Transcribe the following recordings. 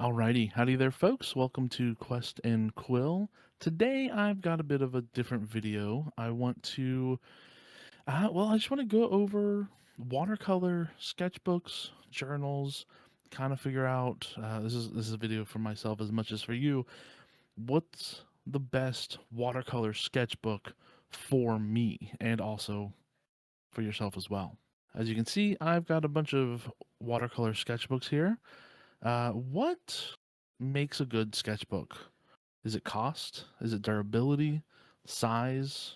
Alrighty, howdy there, folks. Welcome to Quest and Quill. Today, I've got a bit of a different video. I just want to go over watercolor sketchbooks, journals, kind of figure out. This is a video for myself as much as for you. What's the best watercolor sketchbook for me, and also for yourself as well? As you can see, I've got a bunch of watercolor sketchbooks here. What makes a good sketchbook? Is it cost? Is it durability? Size?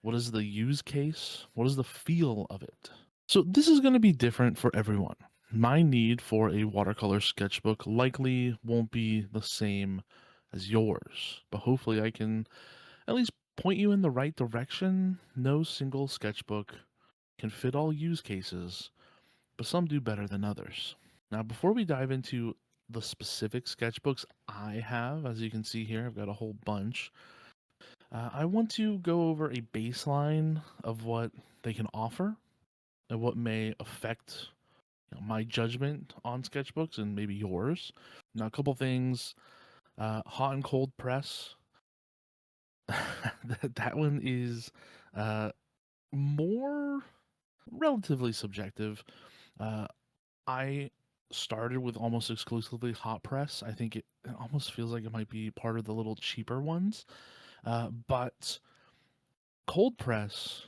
What is the use case? What is the feel of it? So this is going to be different for everyone. My need for a watercolor sketchbook likely won't be the same as yours, but hopefully I can at least point you in the right direction. No single sketchbook can fit all use cases, but some do better than others. Now, before we dive into the specific sketchbooks I have, as you can see here, I've got a whole bunch. I want to go over a baseline of what they can offer and what may affect my judgment on sketchbooks and maybe yours. Now, a couple things. Hot and cold press. That one is more relatively subjective. Uh, I started with almost exclusively hot press. I think it almost feels like it might be part of the little cheaper ones. But cold press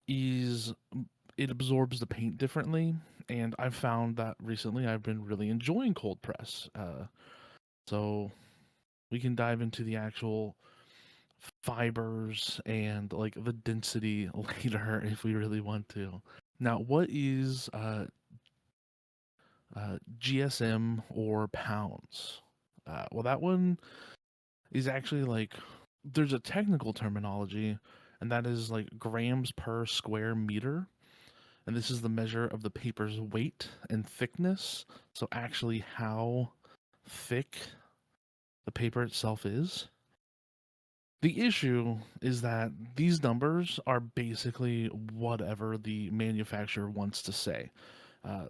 is it absorbs the paint differently, and I've found that recently I've been really enjoying cold press. So we can dive into the actual fibers and like the density later if we really want to. Now, what is GSM or pounds? Well, that one is actually like there's a technical terminology, and that is like grams per square meter. And this is the measure of the paper's weight and thickness. So, actually, how thick the paper itself is. The issue is that these numbers are basically whatever the manufacturer wants to say.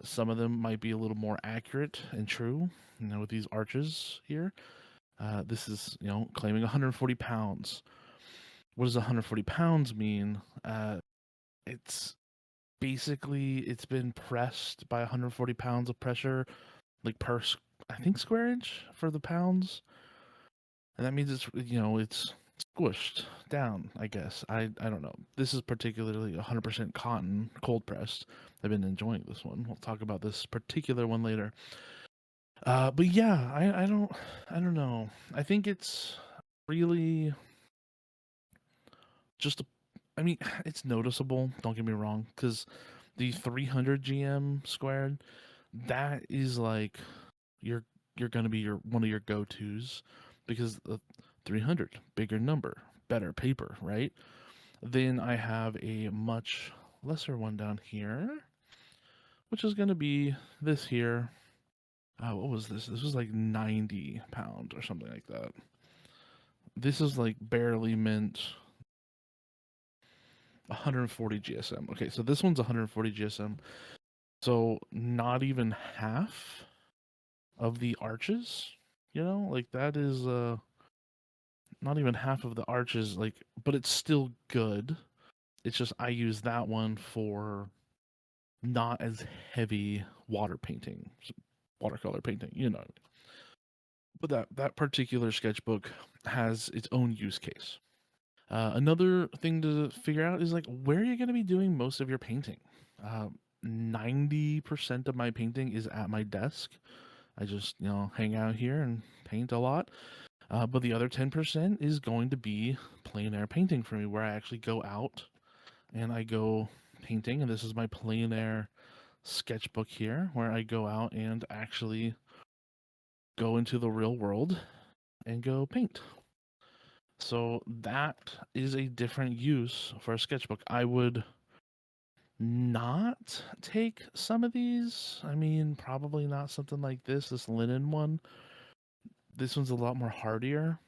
Some of them might be a little more accurate and true, with these arches here. This is, claiming 140 pounds. What does 140 pounds mean? It's basically it's been pressed by 140 pounds of pressure, like per I think square inch for the pounds, and that means it's squished down. I guess I don't know. This is particularly 100% cotton, cold pressed. I've been enjoying this one. We'll talk about this particular one later. But yeah, I don't know. I think it's really just I mean, it's noticeable, don't get me wrong, because the 300 GM squared, that is like you're gonna be your one of your go-tos because the 300 bigger number, better paper, right? Then I have a much lesser one down here, which is gonna be this here. What was this? This was like 90 pounds or something like that. This is like barely mint 140 GSM. Okay, so this one's 140 GSM. So not even half of the arches, like that is not even half of the arches, like, but it's still good. It's just I use that one for not as heavy watercolor painting. But that particular sketchbook has its own use case. Another thing to figure out is like where are you going to be doing most of your painting? 90% of my painting is at my desk. I just, hang out here and paint a lot. But the other 10% is going to be plein air painting for me, where I actually go out and I go painting. And this is my plein air sketchbook here, where I go out and actually go into the real world and go paint. So that is a different use for a sketchbook. I would not take some of these. I mean, probably not something like this linen one. This one's a lot more hardier.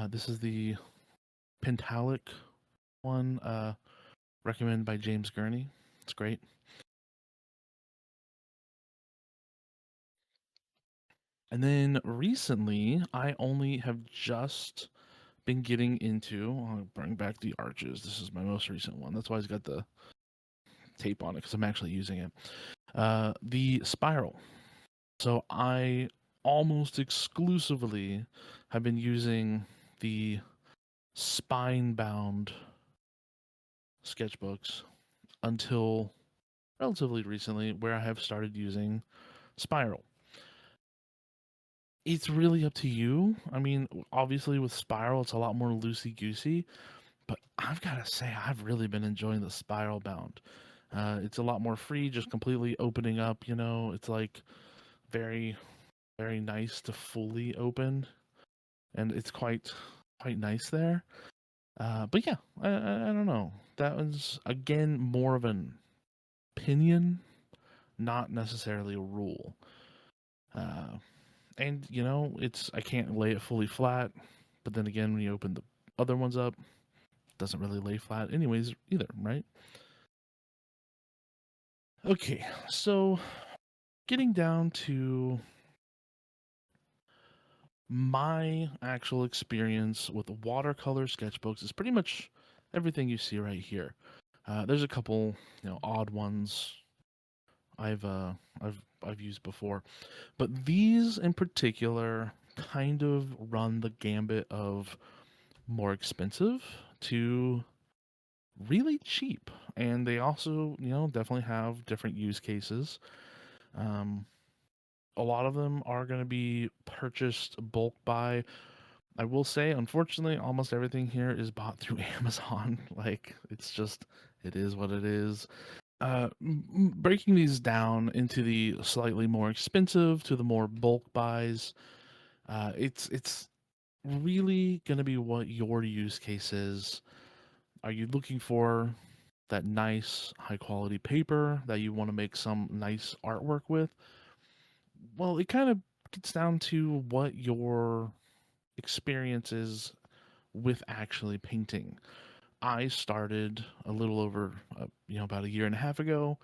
This is the Pentalic one, recommended by James Gurney. It's great. And then recently, I only have just been getting into. I'll bring back the arches. This is my most recent one. That's why it's got the tape on it because I'm actually using it. The spiral. So I almost exclusively have been using the spine bound sketchbooks until relatively recently, where I have started using spiral. It's really up to you. I mean, obviously with spiral, it's a lot more loosey goosey, but I've got to say, I've really been enjoying the spiral bound. It's a lot more free, just completely opening up. It's like very, very nice to fully open, and it's quite nice there. But yeah, I don't know. That was again more of an opinion, not necessarily a rule. Uh, and it's I can't lay it fully flat, but then again, when you open the other ones up, it doesn't really lay flat, anyways, either, right? Okay, so getting down to my actual experience with watercolor sketchbooks is pretty much everything you see right here. There's a couple, odd ones I've uh, I've used before, but these in particular kind of run the gambit of more expensive to really cheap, and they also, definitely have different use cases. Um, a lot of them are going to be purchased bulk buy. I will say, unfortunately, almost everything here is bought through Amazon. Like, it is what it is. Breaking these down into the slightly more expensive to the more bulk buys, it's really going to be what your use case is. Are you looking for that nice, high quality paper that you want to make some nice artwork with? Well, it kind of gets down to what your experience is with actually painting. I started a little over, about a year and a half ago,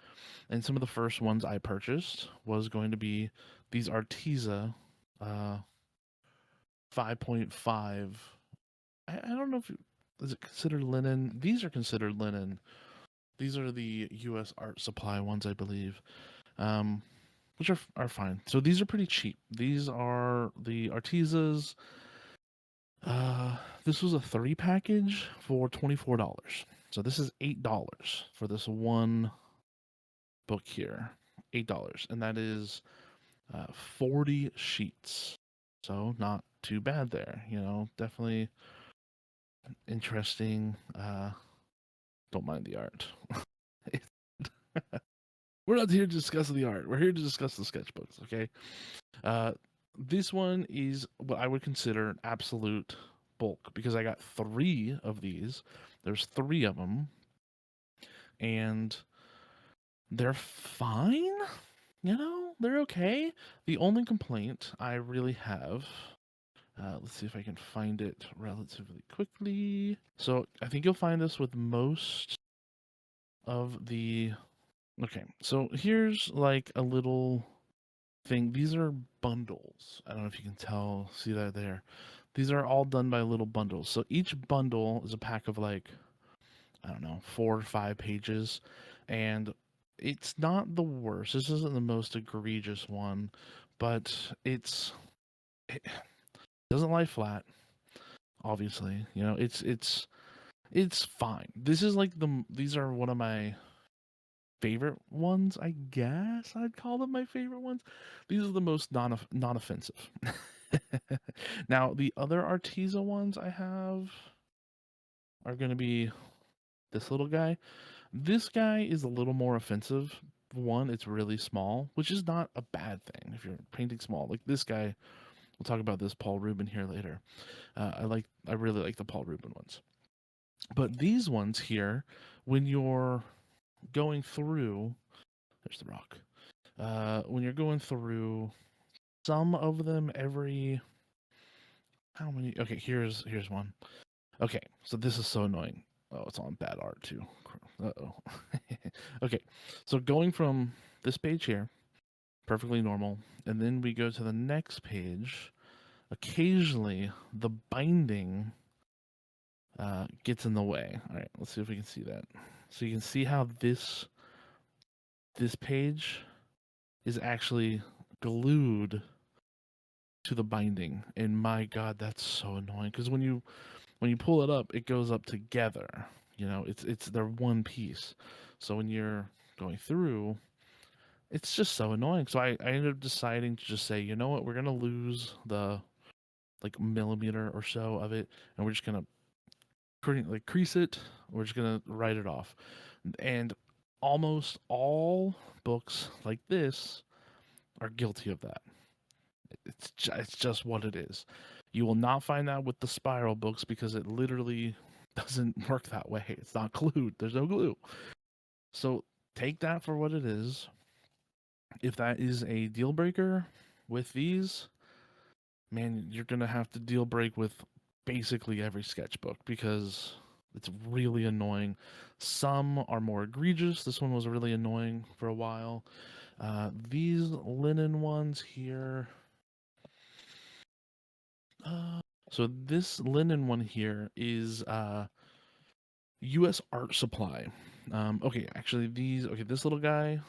and some of the first ones I purchased was going to be these Arteza uh, 5.5. I don't know if is it considered linen. These are considered linen. These are the U.S. Art Supply ones, I believe, which are fine. So these are pretty cheap. These are the Artezas. This was a 3 package for $24. So this is $8 for this one book here. $8, and that is 40 sheets. So not too bad there. Definitely interesting. Don't mind the art. We're not here to discuss the art. We're here to discuss the sketchbooks, okay? Uh, this one is what I would consider an absolute bulk because I got 3 of these. There's 3 of them, and they're fine. They're okay. The only complaint I really have, let's see if I can find it relatively quickly. So I think you'll find this with most of the. Okay, so here's like a little thing. These are bundles. I don't know if you can tell, see that there. These are all done by little bundles. So each bundle is a pack of like, I don't know, 4 or 5 pages. And it's not the worst. This isn't the most egregious one, but it doesn't lie flat, obviously. It's fine. This is like these are one of my favorite ones, I guess I'd call them my favorite ones. These are the most non-offensive. Now, the other Arteza ones I have are going to be this little guy. This guy is a little more offensive. One, it's really small, which is not a bad thing if you're painting small. Like this guy, we'll talk about this Paul Rubin here later. I really like the Paul Rubin ones. But these ones here, when you're going through, there's the rock. When you're going through some of them every how many? Okay, here's one. Okay, so this is so annoying. Oh, it's on bad art too. Uh oh. Okay, so going from this page here perfectly normal. And then we go to the next page. Occasionally, the binding gets in the way. All right, let's see if we can see that. So you can see how this page is actually glued to the binding, and my God, that's so annoying. Because when you pull it up, it goes up together. You know, it's they're one piece. So when you're going through, it's just so annoying. So I ended up deciding to just say, you know what, we're gonna lose the like millimeter or so of it, and we're just gonna like crease it. We're just gonna write it off. And almost all books like this are guilty of that. It's just what it is. You will not find that with the spiral books because it literally doesn't work that way. It's not glued. There's no glue. So take that for what it is. If that is a deal breaker with these, man, you're gonna have to deal break with basically every sketchbook because it's really annoying. Some are more egregious. This one was really annoying for a while. These linen ones here. So this linen one here is U.S. Art Supply. Okay, actually okay, this little guy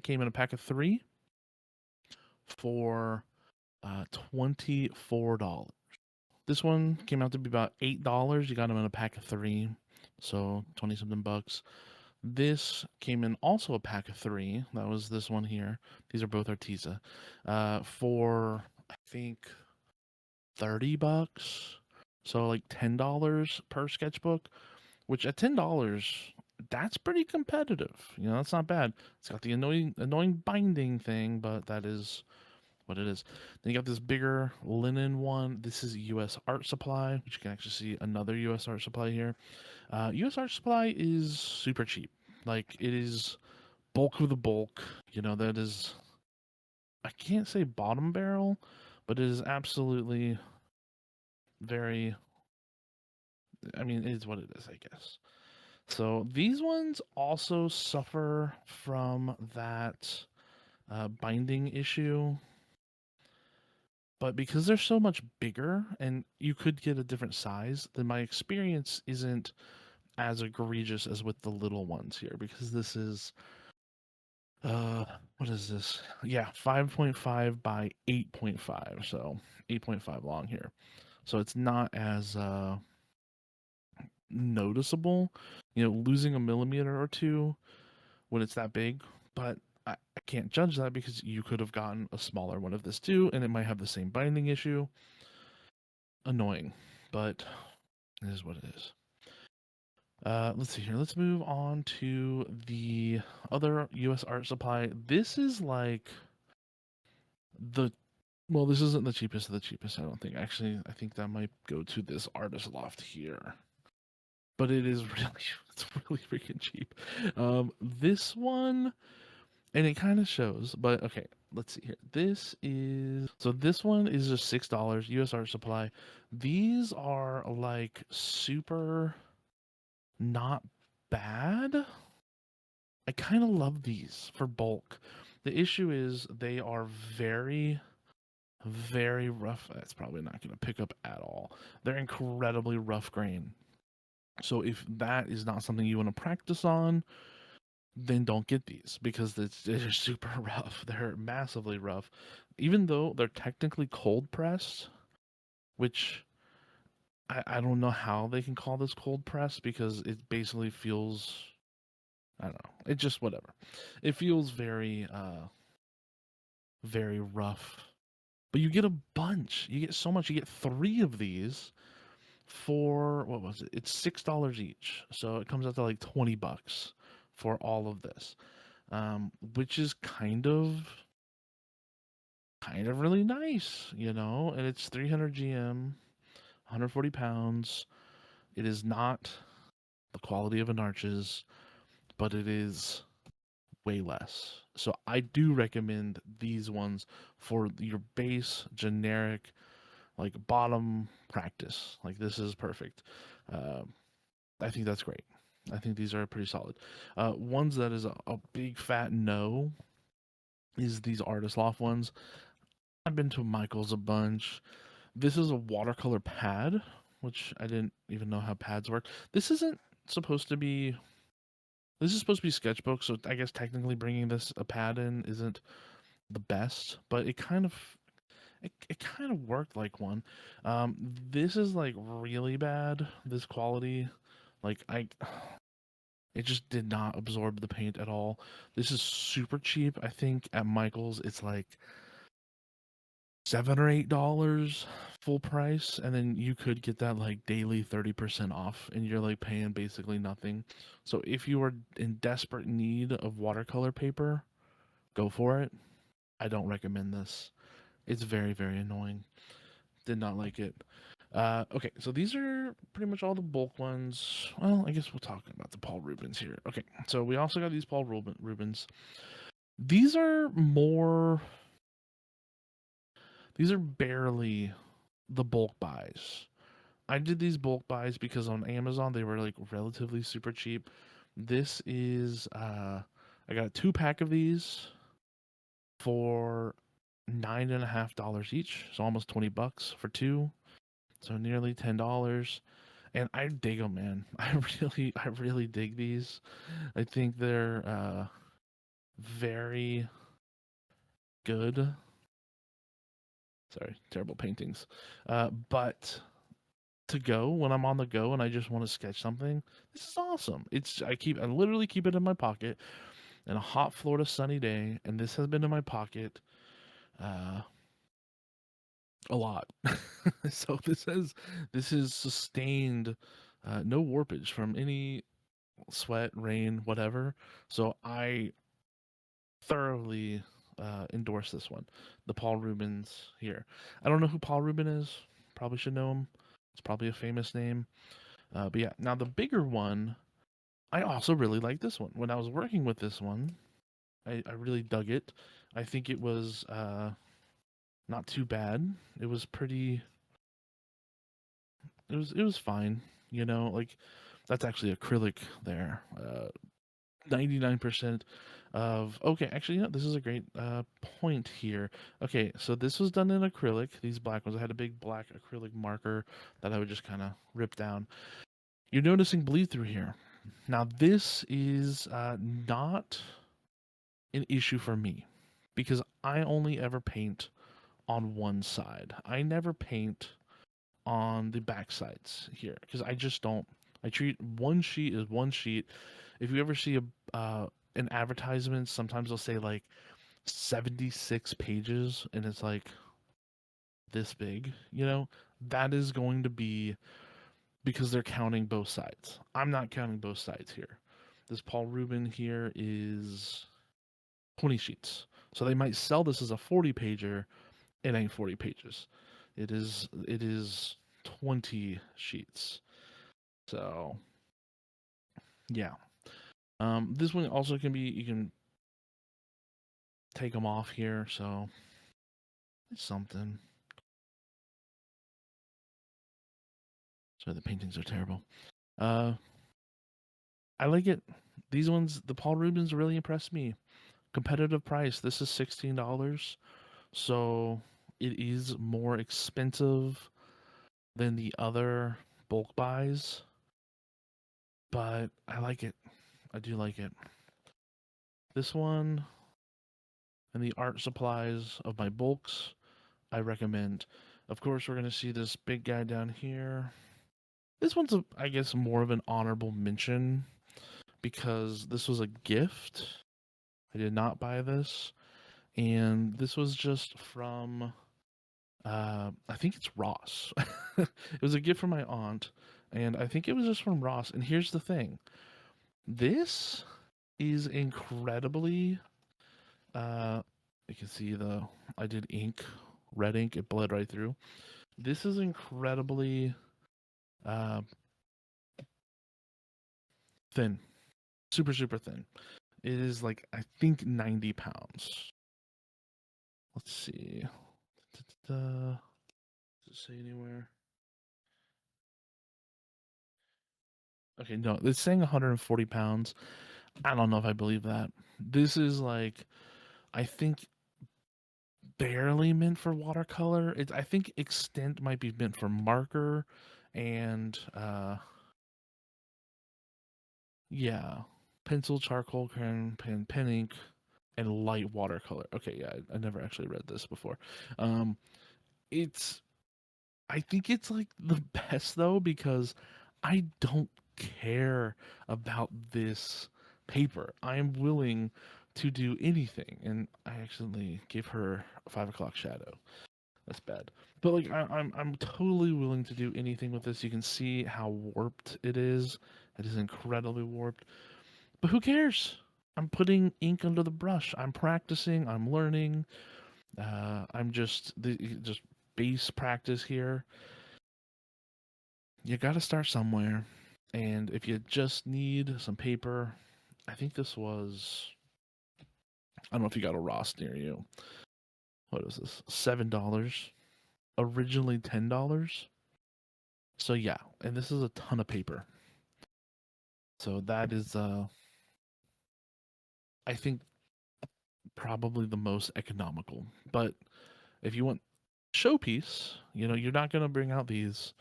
came in a pack of 3 for $24. This one came out to be about $8. You got them in a pack of 3, so 20 something bucks. This came in also a pack of 3. That was this one here. These are both Arteza. For I think $30. So like $10 per sketchbook, which at $10, that's pretty competitive. You know, that's not bad. It's got the annoying binding thing, but that is what it is. Then you got this bigger linen one. This is US Art Supply, which you can actually see another US Art Supply here. US Art Supply is super cheap. Like it is bulk of the bulk. You know, that is, I can't say bottom barrel, but it is absolutely very, I mean, it is what it is, I guess. So these ones also suffer from that binding issue, but because they're so much bigger and you could get a different size, then my experience isn't as egregious as with the little ones here because this is what is this? Yeah, 5.5 by 8.5, so 8.5 long here. So it's not as noticeable, you know, losing a millimeter or two when it's that big, but I can't judge that because you could have gotten a smaller one of this too, and it might have the same binding issue. Annoying, but it is what it is. Let's see here. Let's move on to the other U.S. Art Supply. This is like the well, this isn't the cheapest of the cheapest. I don't think. Actually, I think that might go to this artist loft here. But it is really, it's really freaking cheap. This one, and it kind of shows, but okay, let's see here. This one is just $6, US Art Supply. These are like super not bad. I kind of love these for bulk. The issue is they are very, very rough. That's probably not going to pick up at all. They're incredibly rough grain. So if that is not something you want to practice on, then don't get these because they're super rough. They're massively rough. Even though they're technically cold pressed, which I don't know how they can call this cold press because it basically feels, I don't know. It just whatever. It feels very very rough. But you get a bunch. You get so much. You get 3 of these for what was it? It's $6 each. So it comes out to like 20 bucks for all of this. Which is kind of really nice, you know, and it's 300 GM, 140 pounds. It is not the quality of an Arches, but it is way less. So I do recommend these ones for your base generic like bottom practice. Like this is perfect. I think that's great. I think these are pretty solid. Ones that is a big fat no is these Artist Loft ones. I've been to Michael's a bunch. This is a watercolor pad, which I didn't even know how pads work. This isn't supposed to be. This is supposed to be Sketchbook, so I guess technically bringing this a pad in isn't the best, but it kind of worked like one. This is like really bad. This quality, like it just did not absorb the paint at all. This is super cheap. I think at Michael's it's like $7 or $8 full price, and then you could get that like daily 30% off, and you're like paying basically nothing. So if you are in desperate need of watercolor paper, go for it. I don't recommend this. It's very, very annoying. Did not like it. Okay, so these are pretty much all the bulk ones. Well, I guess we'll talk about the Paul Rubens here. Okay, so we also got these Paul Rubens. These are more. These are barely the bulk buys. I did these bulk buys because on Amazon they were like relatively super cheap. This is I got a 2 pack of these for $9.50 each, so almost $20 for two, so nearly $10. And I dig them, man. I really dig these. I think they're very good. Sorry, terrible paintings. But to go when I'm on the go and I just want to sketch something, this is awesome. I literally keep it in my pocket in a hot Florida sunny day, and this has been in my pocket uh, a lot. So this is sustained, no warpage from any sweat, rain, whatever. So I thoroughly endorse this one. The Paul Rubens here. I don't know who Paul Rubin is. Probably should know him. It's probably a famous name. But yeah, now the bigger one, I also really like this one. When I was working with this one, I really dug it. I think it was not too bad. It was pretty. It was fine. You know, like that's actually acrylic there. 99% of okay, actually, you know, this is a great point here. Okay, so this was done in acrylic. These black ones. I had a big black acrylic marker that I would just kind of rip down. You're noticing bleed through here. Now, this is not an issue for me because I only ever paint on one side. I never paint on the back sides here because I just don't. I treat one sheet as one sheet. If you ever see an advertisement, sometimes they'll say like 76 pages and it's like this big, you know, that is going to be because they're counting both sides. I'm not counting both sides here. This Paul Rubin here is 20 sheets. So they might sell this as a 40 pager. It ain't 40 pages. It is 20 sheets. So yeah. This one also can be, you can take them off here. So it's something. Sorry, the paintings are terrible. Uh, I like it. These ones, the Paul Rubens really impressed me. Competitive price. This is $16. So it is more expensive than the other bulk buys, but I like it. I do like it. This one and the art supplies of my bulks, I recommend. Of course, we're going to see this big guy down here. This one's, I guess, more of an honorable mention because this was a gift. I did not buy this. And this was just from I think it's Ross. It was a gift from my aunt, and I think it was just from Ross. And here's the thing: this is incredibly. You can see I did ink, red ink. It bled right through. This is incredibly uh, thin, super super thin. It is like I think 90 pounds. Let's see. Does it say anywhere? Okay, no, it's saying 140 pounds. I don't know if I believe that. This is like, I think barely meant for watercolor. I think extent might be meant for marker and yeah, pencil, charcoal, crayon, pen ink, and light watercolor. Okay, yeah, I never actually read this before. Um, it's I think it's like the best though because I don't care about this paper. I am willing to do anything, and I accidentally gave her a 5 o'clock shadow. That's bad. But like I'm totally willing to do anything with this. You can see how warped it is. It is incredibly warped. But who cares? I'm putting ink under the brush. I'm practicing. I'm learning. I'm just base practice here. You got to start somewhere. And if you just need some paper, I think this was, I don't know if you got a Ross near you. What is this? $7. Originally $10. So yeah, and this is a ton of paper. So that is I think probably the most economical. But if you want showpiece, you're not going to bring out these.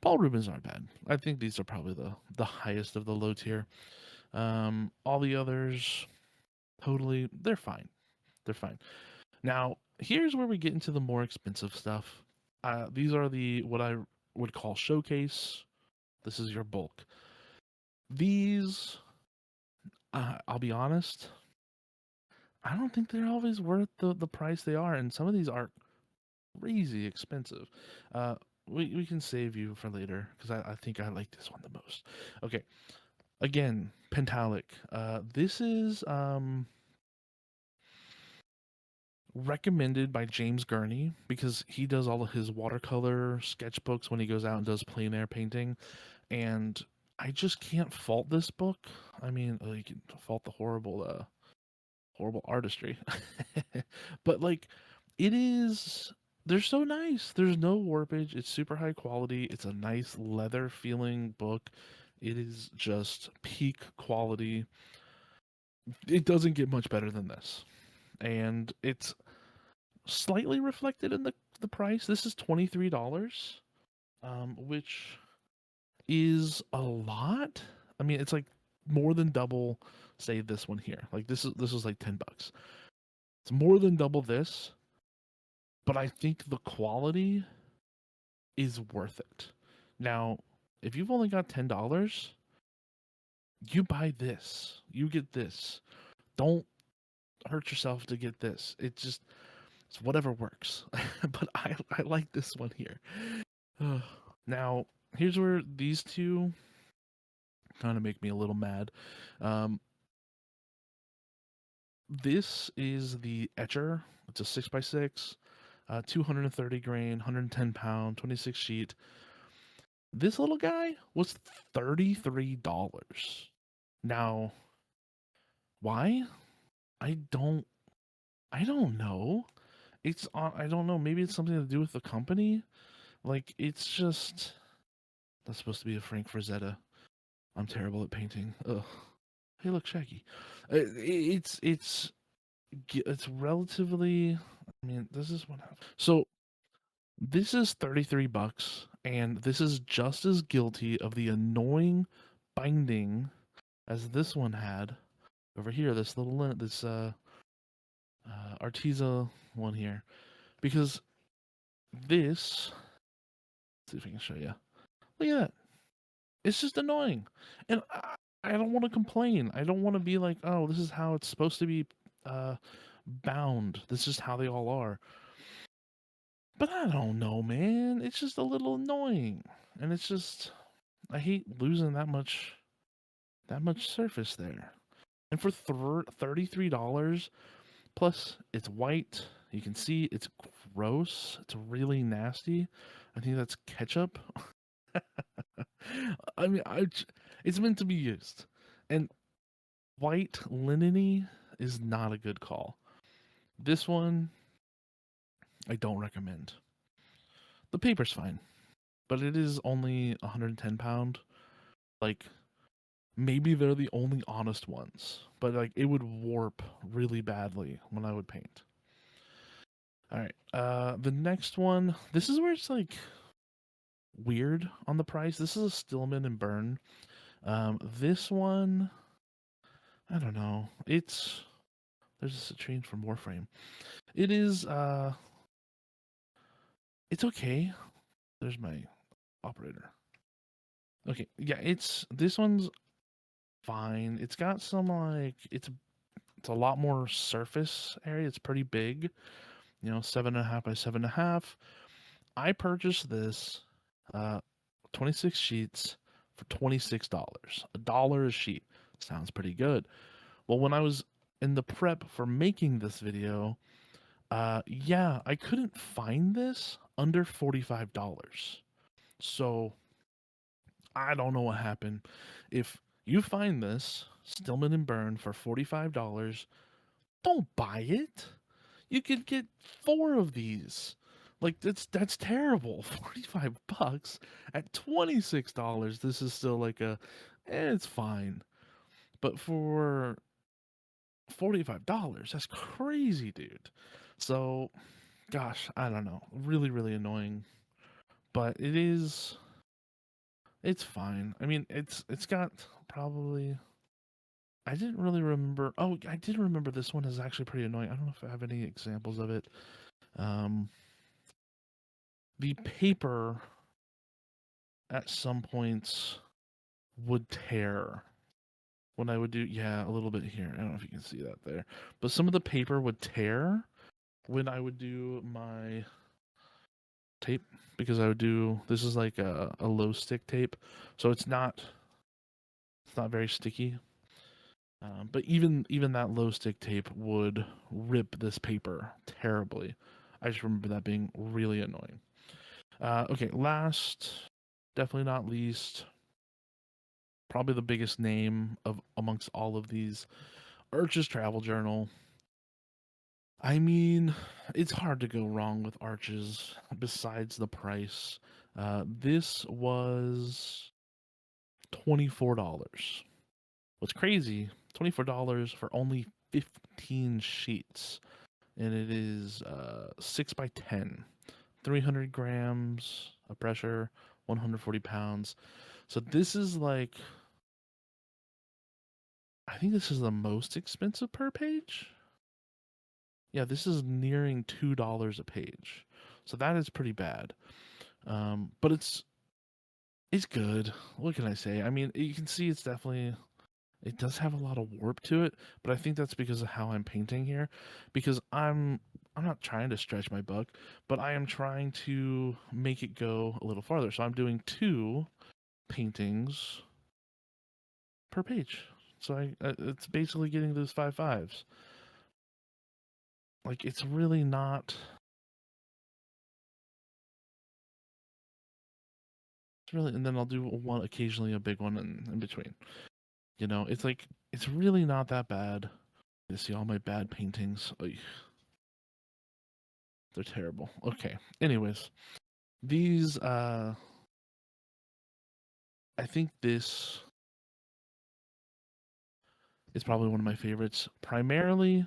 Paul Rubens aren't bad. I think these are probably the highest of the low tier. All the others, totally, they're fine. They're fine. Now, here's where we get into the more expensive stuff. These are the what I would call showcase. This is your bulk. These, I'll be honest, I don't think they're always worth the price they are, and some of these are crazy expensive. Uh, we can save you for later because I think I like this one the most. Okay, again, Pentalic. This is recommended by James Gurney because he does all of his watercolor sketchbooks when he goes out and does plein air painting, and I just can't fault this book. I mean, you can fault the horrible artistry. But like it is they're so nice. There's no warpage. It's super high quality. It's a nice leather feeling book. It is just peak quality. It doesn't get much better than this. And it's slightly reflected in the price. This is $23, which is a lot. I mean, it's like more than double say this one here. Like this is like $10. It's more than double this, but I think the quality is worth it. Now, if you've only got $10, you buy this. You get this. Don't hurt yourself to get this. It's whatever works. But I like this one here. Now, here's where these two kind of make me a little mad. Um, this is the Etcher. It's a 6x6, 230 grain, 110 pound, 26 sheet. This little guy was $33. Now, why? I don't I don't know. I don't know, maybe it's something to do with the company. Like it's just that's supposed to be a Frank Frazetta. I'm terrible at painting. Ugh. Hey, look, Shaggy. It's relatively. I mean, this is what happened. So this is $33, and this is just as guilty of the annoying binding as this one had over here. This Arteza one here, because this. Let's see if I can show you. Look at that. It's just annoying, and I don't want to complain. I don't want to be like, oh, this is how it's supposed to be uh, bound. This is how they all are. But I don't know, man. It's just a little annoying, and it's just I hate losing that much surface there. And for $33 plus, it's white. You can see it's gross. It's really nasty. I think that's ketchup. I mean, it's meant to be used, and white lineny is not a good call. This one, I don't recommend. The paper's fine, but it is only 110 pound. Like Maybe they're the only honest ones, but like it would warp really badly when I would paint. All right. The next one, this is where it's like weird on the price. This is a Stillman and Burn. This one, I don't know. There's a change from Warframe. It is it's okay. There's my operator. Okay, yeah, this one's fine. It's got some like it's a lot more surface area. It's pretty big. 7.5 by 7.5. I purchased this, uh, 26 sheets for $26. $1 a sheet. Sounds pretty good. Well, when I was in the prep for making this video, yeah, I couldn't find this under $45. So I don't know what happened. If you find this Stillman and Burn for $45, don't buy it. You could get 4 of these. Like that's terrible. 45 bucks at $26. This is still like it's fine. But for $45, that's crazy, dude. So, gosh, I don't know. Really, really annoying. But it's fine. I mean, it's got probably I didn't really remember. Oh, I did remember this one is actually pretty annoying. I don't know if I have any examples of it. Um, the paper at some points would tear when I would do, yeah, a little bit here. I don't know if you can see that there, but some of the paper would tear when I would do my tape because I would do, this is like a low stick tape, so it's not very sticky. But even that low stick tape would rip this paper terribly. I just remember that being really annoying. Okay, last, definitely not least, probably the biggest name of amongst all of these, Arch's Travel Journal. I mean, it's hard to go wrong with Arches besides the price. This was $24. What's crazy, $24 for only 15 sheets. And it is 6 by 10, 300 grams of pressure, 140 pounds. So this is like, I think this is the most expensive per page. Yeah, this is nearing $2 a page. So that is pretty bad. But it's good. What can I say? I mean, you can see it does have a lot of warp to it, but I think that's because of how I'm painting here. Because I'm not trying to stretch my buck, but I am trying to make it go a little farther. So I'm doing 2 paintings per page. So it's basically getting those 5/5s. Like it's really not. It's really, and then I'll do one occasionally, a big one in between. It's like it's really not that bad. You see all my bad paintings. Oy, they're terrible. Okay. Anyways, these I think this is probably one of my favorites, primarily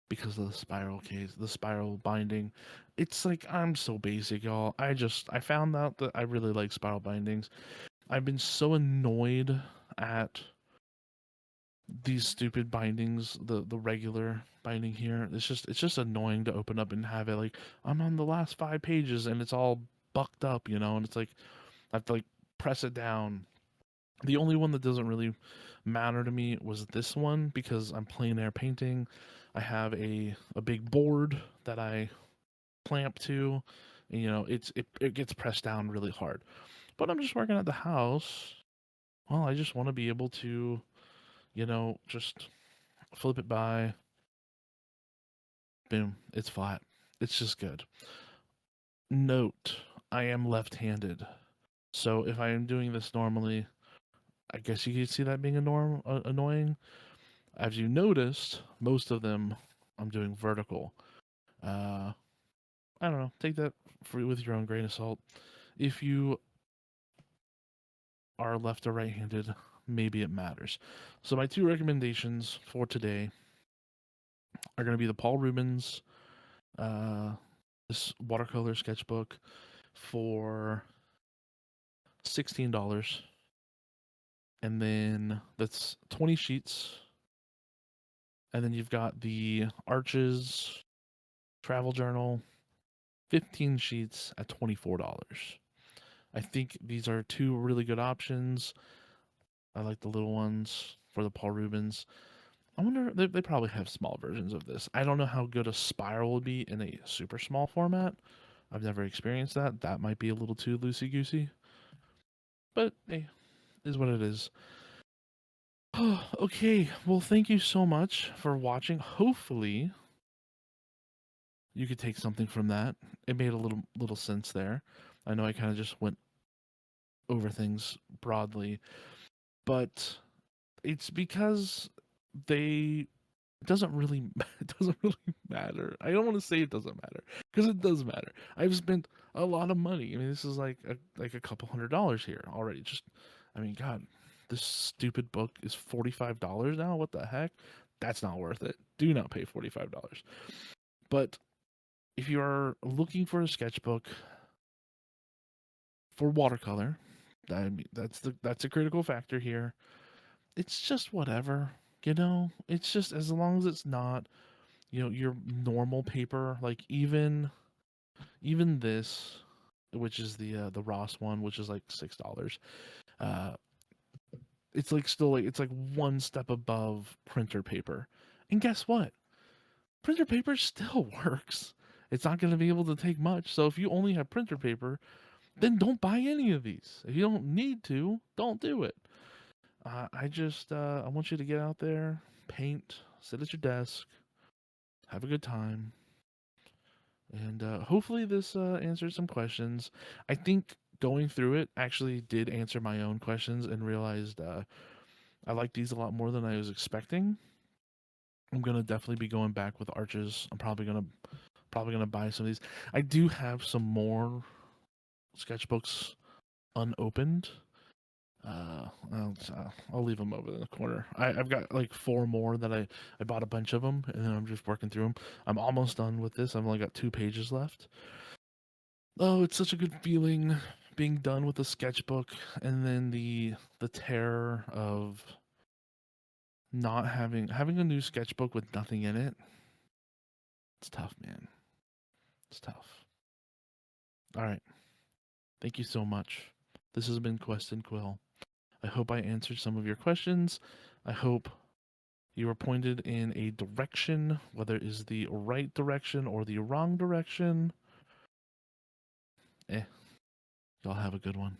because of the spiral case, the spiral binding. It's like I'm so basic, y'all. I found out that I really like spiral bindings. I've been so annoyed at these stupid bindings, the regular binding here. It's just annoying to open up and have it like I'm on the last 5 pages and it's all bucked up, and it's like I have to like press it down. The only one that doesn't really matter to me was this one because I'm plein air painting. I have a big board that I clamp to, and it gets pressed down really hard. But I'm just working at the house. Well, I just want to be able to, just flip it by, boom, it's flat. It's just good. Note, I am left-handed. So if I am doing this normally, I guess you could see that being annoying. As you noticed, most of them I'm doing vertical. Uh, I don't know. Take that with your own grain of salt. If you are left or right-handed, maybe it matters. So my two recommendations for today are going to be the Paul Rubens uh, this watercolor sketchbook for $16, and then that's 20 sheets. And then you've got the Arches travel journal, 15 sheets at $24. I think these are two really good options. I like the little ones for the Paul Rubens. I wonder, they probably have small versions of this. I don't know how good a spiral would be in a super small format. I've never experienced that. That might be a little too loosey-goosey. But, hey, is what it is. Okay, well, thank you so much for watching. Hopefully, you could take something from that. It made a little sense there. I know I kind of just went over things broadly, but it's because they it doesn't really it doesn't really matter. I don't want to say it doesn't matter because it does matter. I've spent a lot of money. I mean, this is like a couple $100 here already. Just, I mean, God, this stupid book is $45 now. What the heck? That's not worth it. Do not pay $45. But if you are looking for a sketchbook for watercolor, I mean, that's a critical factor here. It's just whatever, you know. It's just, as long as it's not, you know, your normal paper, like even this, which is the Ross one, which is like $6. Uh, it's like still like it's like one step above printer paper, and guess what? Printer paper still works. It's not going to be able to take much. So if you only have printer paper, then don't buy any of these. If you don't need to, don't do it. I want you to get out there, paint, sit at your desk, have a good time, and hopefully this answers some questions. I think going through it actually did answer my own questions and realized I like these a lot more than I was expecting. I'm gonna definitely be going back with Arches. I'm probably gonna buy some of these. I do have some more sketchbooks unopened. I'll leave them over in the corner. I've got like four more that I bought a bunch of them, and then I'm just working through them. I'm almost done with this. I've only got 2 pages left. Oh, it's such a good feeling being done with the sketchbook, and then the terror of not having a new sketchbook with nothing in it. It's tough, man. It's tough. All right. Thank you so much. This has been Quest and Quill. I hope I answered some of your questions. I hope you were pointed in a direction, whether it is the right direction or the wrong direction. Y'all have a good one.